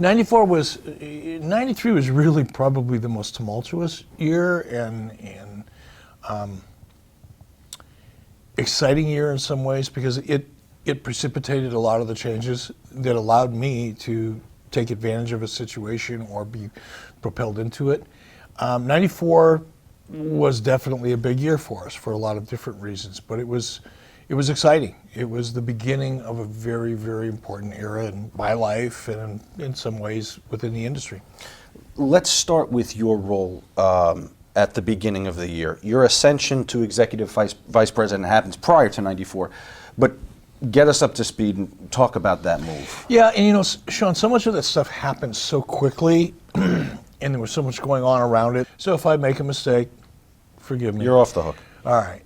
'93 was really probably the most tumultuous year and exciting year in some ways because it precipitated a lot of the changes that allowed me to take advantage of a situation or be propelled into it. '94 was definitely a big year for us for a lot of different reasons, but it was exciting. It was the beginning of a very, very important era in my life and in some ways within the industry. Let's start with your role at the beginning of the year. Your ascension to executive vice president happens prior to '94, but get us up to speed and talk about that move. Yeah, and you know, Sean, so much of that stuff happened so quickly and there was so much going on around it. So if I make a mistake, forgive me. You're off the hook. All right.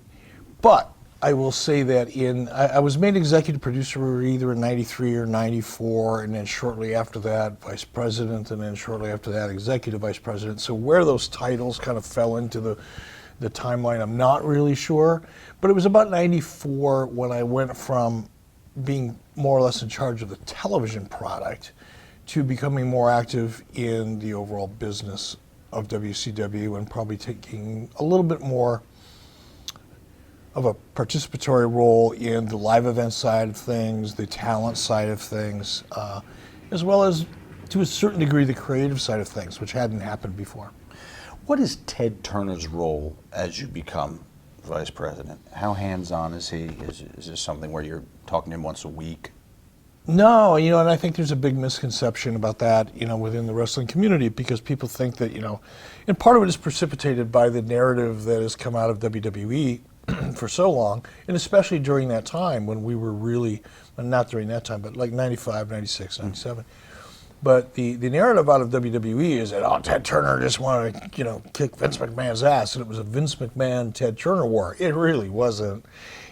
But I will say that I was made executive producer either in '93 or '94, and then shortly after that, vice president, and then shortly after that, executive vice president. So where those titles kind of fell into the timeline, I'm not really sure. But it was about '94 when I went from being more or less in charge of the television product to becoming more active in the overall business of WCW and probably taking a little bit more of a participatory role in the live event side of things, the talent side of things, as well as to a certain degree the creative side of things, which hadn't happened before. What is Ted Turner's role as you become vice president? How hands-on is he? Is this something where you're talking to him once a week? No, you know, and I think there's a big misconception about that, you know, within the wrestling community because people think that, you know, and part of it is precipitated by the narrative that has come out of WWE for so long, and especially during that time when we were really, not during that time, but like 95, 96, 97. But the narrative out of WWE is that, oh, Ted Turner just wanted to, you know, kick Vince McMahon's ass, and it was a Vince McMahon-Ted Turner war. It really wasn't.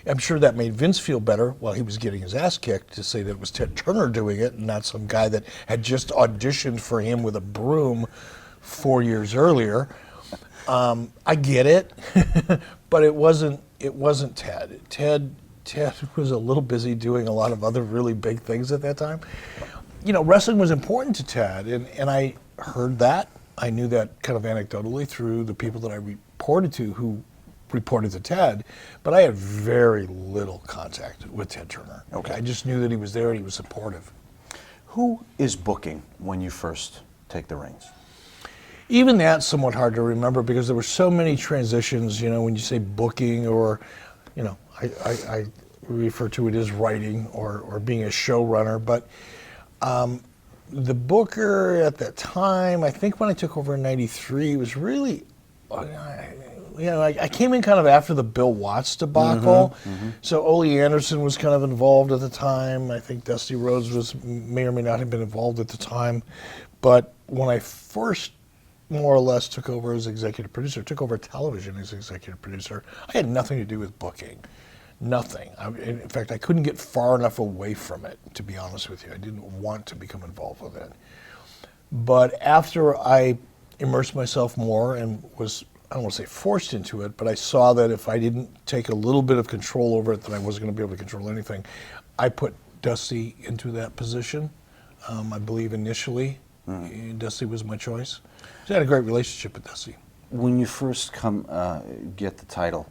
I'm sure that made Vince feel better while he was getting his ass kicked to say that it was Ted Turner doing it and not some guy that had just auditioned for him with a broom 4 years earlier. I get it, but it wasn't Ted. Ted was a little busy doing a lot of other really big things at that time. You know, wrestling was important to Ted, and I heard that. I knew that kind of anecdotally through the people that I reported to who reported to Ted, but I had very little contact with Ted Turner. Okay. I just knew that he was there and he was supportive. Who is booking when you first take the reins? Even that's somewhat hard to remember because there were so many transitions, you know, when you say booking or, you know, I refer to it as writing or being a showrunner, but the booker at that time, I think when I took over in '93, was really, you know, I came in kind of after the Bill Watts debacle. So Ole Anderson was kind of involved at the time. I think Dusty Rhodes may or may not have been involved at the time. But when I first more or less took over as executive producer, took over television as executive producer, I had nothing to do with booking. Nothing. In fact, I couldn't get far enough away from it, to be honest with you. I didn't want to become involved with it. But after I immersed myself more and was, I don't want to say forced into it, but I saw that if I didn't take a little bit of control over it, then I wasn't going to be able to control anything. I put Dusty into that position. I believe initially, Dusty was my choice. So I had a great relationship with Dusty. When you first get the title,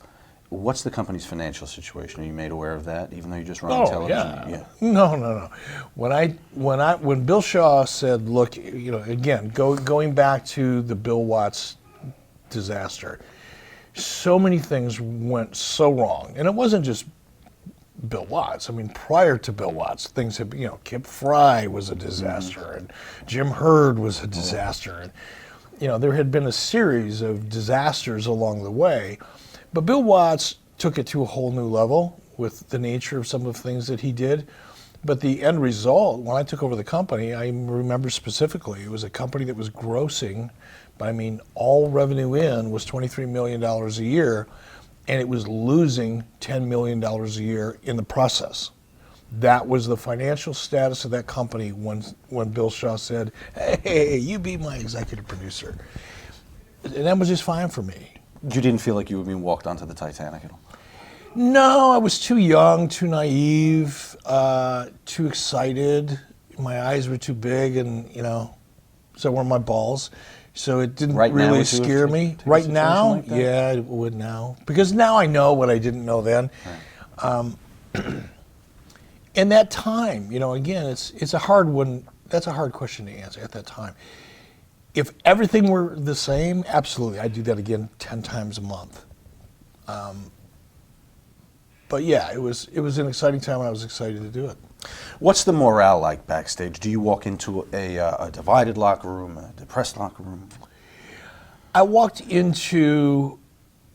what's the company's financial situation? Are you made aware of that, even though you just run television? Yeah. No. When Bill Shaw said, look, you know, again, going back to the Bill Watts disaster, so many things went so wrong, and it wasn't just Bill Watts. I mean, prior to Bill Watts, things had, you know, Kip Fry was a disaster, and Jim Herd was a disaster, and you know, there had been a series of disasters along the way. But Bill Watts took it to a whole new level with the nature of some of the things that he did. But the end result, when I took over the company, I remember specifically, it was a company that was grossing, but I mean, all revenue in was $23 million a year, and it was losing $10 million a year in the process. That was the financial status of that company when Bill Shaw said, hey, you be my executive producer. And that was just fine for me. You didn't feel like you were being walked onto the Titanic at all? No, I was too young, too naive, too excited. my eyes were too big, and so were my balls. So it didn't Right now, really would you have scare me. taken a Right situation now, like that? yeah, it would now. Because now I know what I didn't know then. And that time, again, it's a hard one. That's a hard question to answer at that time. If everything were the same, absolutely, I'd do that again 10 times a month. But yeah, it was an exciting time, and I was excited to do it. What's the morale like backstage? Do you walk into a divided locker room, a depressed locker room? I walked into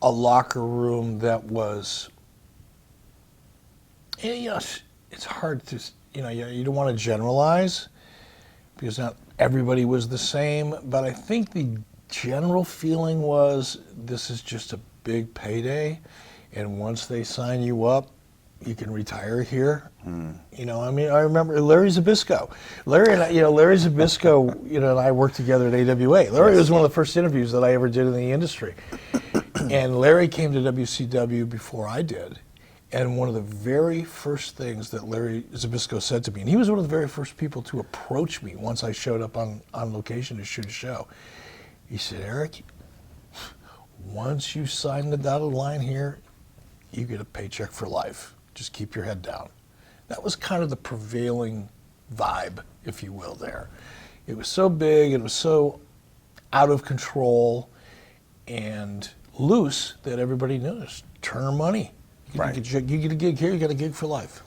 a locker room that was, it's hard to, you don't want to generalize because not everybody was the same, but I think the general feeling was this is just a big payday, and once they sign you up, you can retire here. I remember Larry Zbyszko. Larry Zbyszko, and I worked together at AWA. Larry was one of the first interviews that I ever did in the industry. And Larry came to WCW before I did. And one of the very first things that Larry Zbyszko said to me, and he was one of the very first people to approach me once I showed up on location to shoot a show. He said, Eric, once you sign the dotted line here, you get a paycheck for life. Just keep your head down. That was kind of the prevailing vibe, if you will, there. It was so big, it was so out of control and loose that everybody knew this. Turn money. You get a gig here, you got a gig for life.